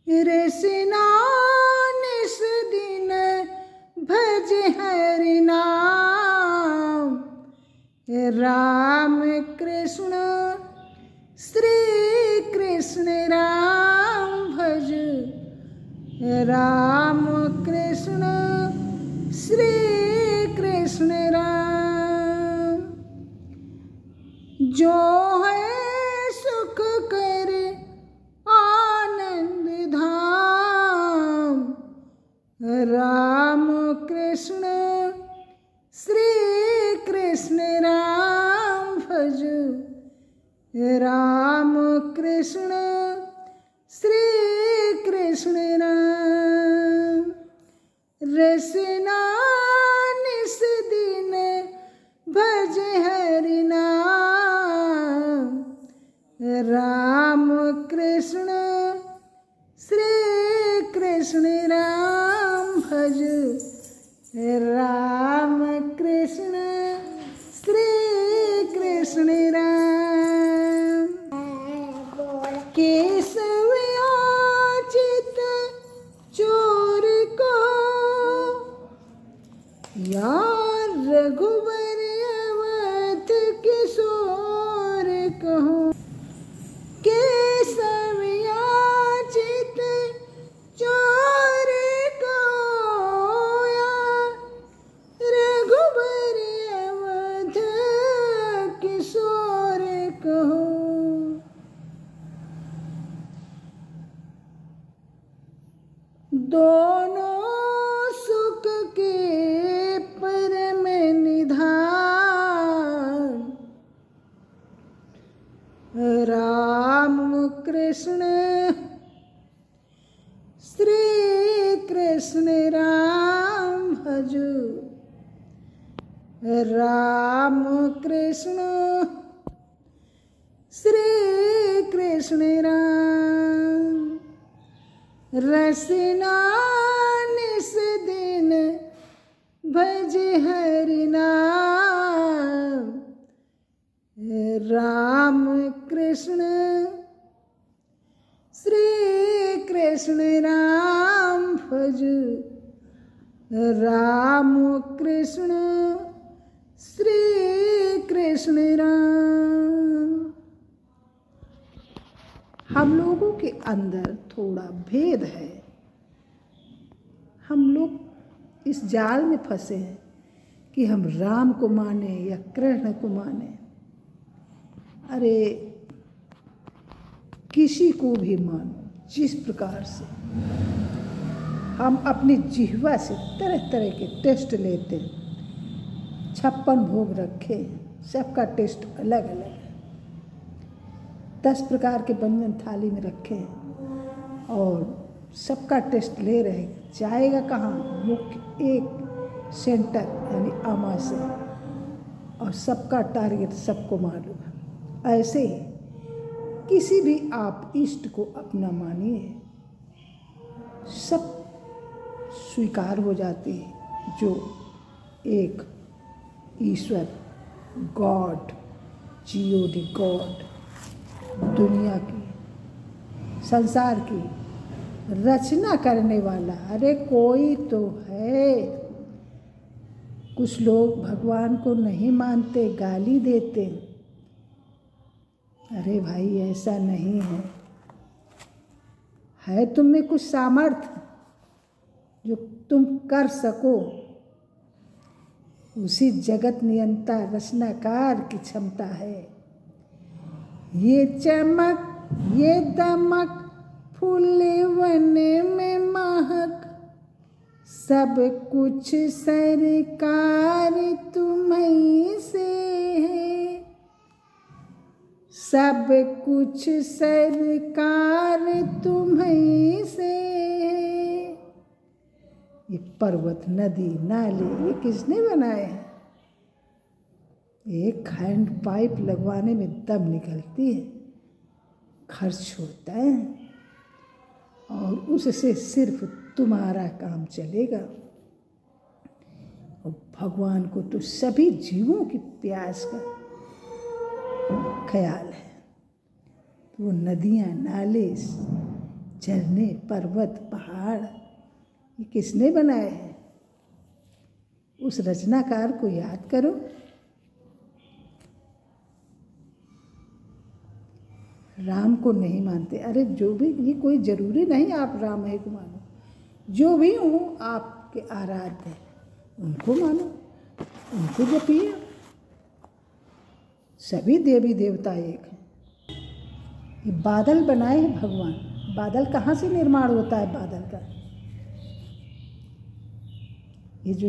रसना निस दिन भज हरि नाम, राम कृष्ण श्री कृष्ण राम भज, राम कृष्ण श्री कृष्ण राम। जो है सुख कर आनंद धाम, राम कृष्ण श्री कृष्ण राम भज, राम कृष्ण श्री कृष्ण राम। रसना निस दिन भज हरि नाम, राम कृष्ण श्री कृष्ण राम भज, राम कृष्ण श्री कृष्ण राम। केशव याचित चोर को, या रघुबर अवध किशोर कहो। केशव याचित चोर को, या रघुबर अवध किशोर कहो। दोनों सुख के परम निधान, राम कृष्ण श्री कृष्ण राम भज, राम कृष्ण श्री कृष्ण राम। रसना निस दिन भज हरि नाम, राम कृष्ण श्री कृष्ण राम भज, राम कृष्ण श्री कृष्ण राम। हम लोगों के अंदर थोड़ा भेद है। हम लोग इस जाल में फंसे हैं कि हम राम को माने या कृष्ण को माने। अरे किसी को भी मानो, जिस प्रकार से हम अपनी जिह्वा से तरह तरह के टेस्ट लेते हैं। 56 भोग रखे, सबका टेस्ट अलग अलग है। 10 प्रकार के व्यंजन थाली में रखे हैं और सबका टेस्ट ले रहे हैं। जाएगा कहाँ? मुख्य एक सेंटर यानी आमा से, और सबका टारगेट सबको मालूम है। ऐसे ही किसी भी आप इष्ट को अपना मानिए, सब स्वीकार हो जाते हैं। जो एक ईश्वर गॉड, जीओडी गॉड, दुनिया की, संसार की रचना करने वाला, अरे कोई तो है। कुछ लोग भगवान को नहीं मानते, गाली देते। अरे भाई ऐसा नहीं है तुम में कुछ सामर्थ्य जो तुम कर सको। उसी जगत नियंता रचनाकार की क्षमता है। ये चमक ये दमक फूल वन में महक, सब कुछ सरकार तुम्हीं से है। सब कुछ सरकार तुम्हीं से है। ये पर्वत, नदी, नाले ये किसने बनाए हैं? एक हैंड पाइप लगवाने में दम निकलती है, खर्च होता है, और उससे सिर्फ तुम्हारा काम चलेगा। और भगवान को तो सभी जीवों की प्यास का ख्याल है। तो वो नदियाँ, नाले झरने, पर्वत, पहाड़, ये किसने बनाए हैं? उस रचनाकार को याद करो। राम को नहीं मानते, अरे जो भी, ये कोई जरूरी नहीं आप राम है को मानो, जो भी हो आपके आराध्य उनको मानो, उनको जपिए। सभी देवी देवता एक हैं। ये बादल बनाए हैं भगवान। बादल कहाँ से निर्माण होता है? बादल का ये जो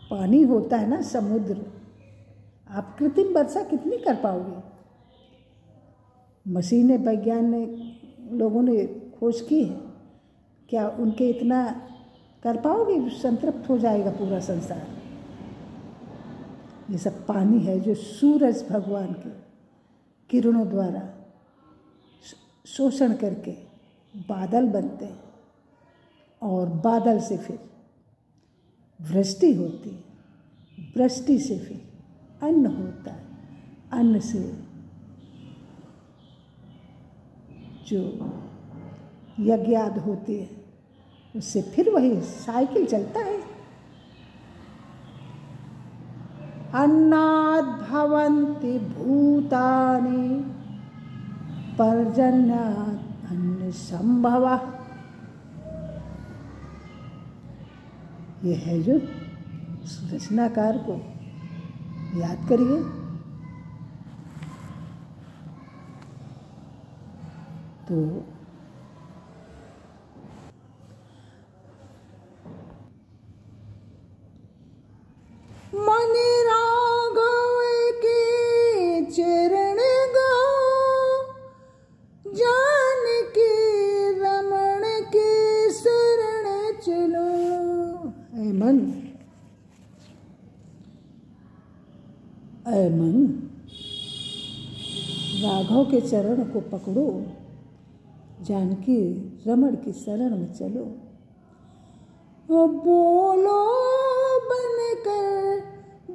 पानी होता है ना, समुद्र, आप कृत्रिम वर्षा कितनी कर पाओगे? मशीनें, वैज्ञानिक लोगों ने खोज की है, क्या उनके इतना कर पाओगे? संतृप्त हो जाएगा पूरा संसार। ये सब पानी है जो सूरज भगवान के किरणों द्वारा शोषण करके बादल बनते हैं, और बादल से फिर वृष्टि होती है, वृष्टि से फिर अन्न होता है, अन्न से जो यज्ञाद होती है उससे फिर वही साइकिल चलता है। अन्नाद् भवन्ति भूतानि पर्जन्यात् अन्न संभवः। ये है जो रचनाकार को याद करिए। तो मन राघव के चरण गाओ, जानकी रमण के शरण चलो। ऐ मन, ऐ मन, राघव के चरण को पकड़ो, जानकी रमण की शरण में चलो। ओ बोलो बनकर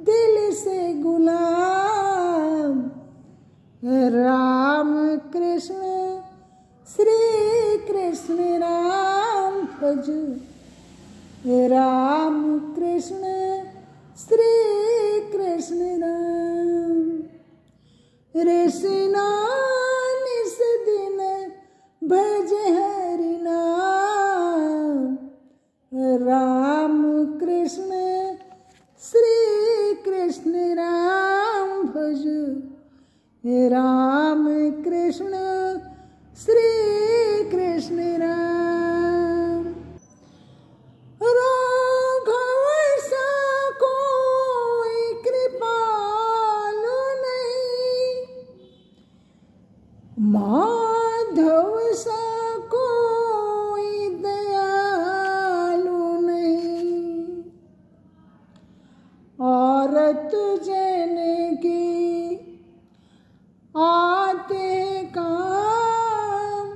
दिल से गुलाम, राम कृष्ण श्री कृष्ण राम भज, राम कृष्ण श्री कृष्ण राम। ऋषिना निस दिन भज हरि नाम, राम कृष्ण श्री कृष्ण राम भज, राम कृष्ण श्री कृष्ण राम। राघव सा कोई कृपालु नहीं, माधव सा कोई दयालु नहीं, औरत जन की आते काम,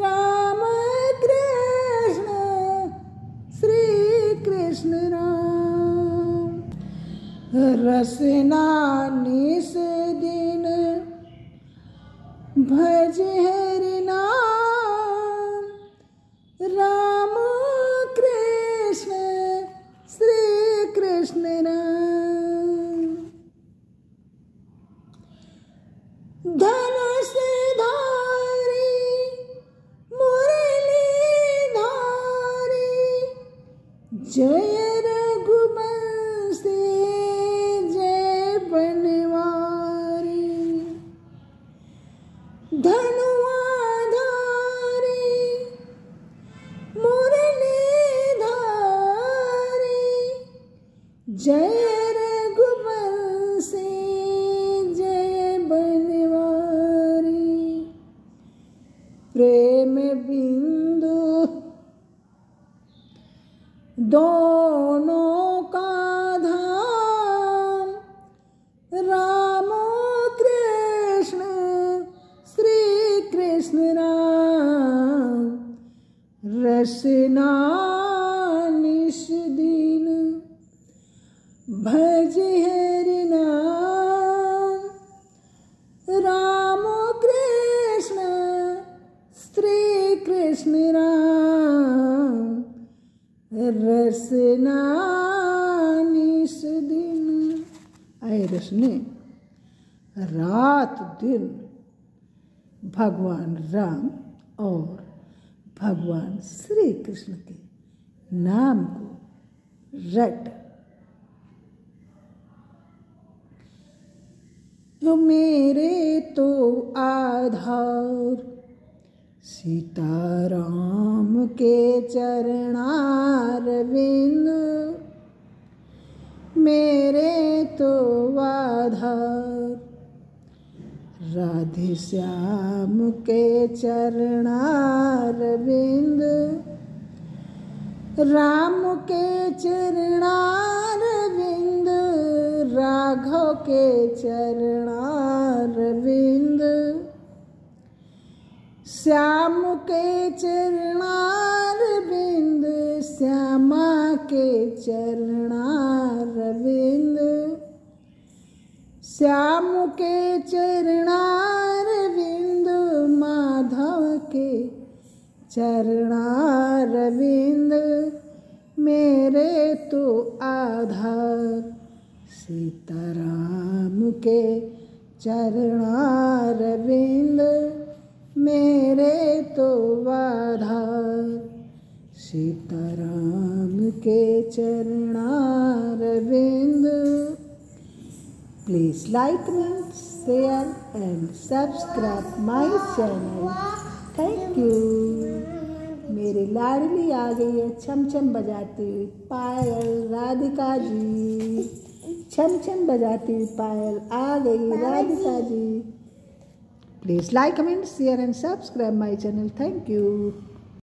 राम कृष्ण श्री कृष्ण राम। रसना निस दिन भज हरि नाम, राम कृष्ण श्री कृष्ण राम। धनुष धारी मुरली धारी, जय रघुवंशी जय बनवारी। धनुआ धारी मुरली धारी, जय रघुवंशी जय बनवारी। प्रेम बिंदु दोनों का धाम, राम कृष्ण श्री कृष्ण राम। रसना निस दिन भज हरि नाम, राम कृष्ण श्री कृष्ण कृष्ण राम रसना निस दिन। आए रसने रात दिन भगवान राम और भगवान श्री कृष्ण के नाम को रट। जो मेरे तो आधार सीताराम के चरणारविंद, मेरे तो आधार राधे श्याम के चरणारविंद, राम के चरणारविंद, राघव के चरणारविंद, श्याम के चरणारविंद, श्यामा के चरणारविंद, श्याम के चरणारविंद, माधव के चरणारविंद, मेरे तो आधार सीताराम के चरणारविंद, मेरे तो आधार सीताराम के चरणारविंद। Please like me, share and subscribe my channel. Thank you. मेरी लाडली आ गई है छम छम बजाती हुई पायल राधिका जी। छम छम बजाती हुई पायल आ गई Radhika ji. Please like, comment, share and subscribe my channel. Thank you.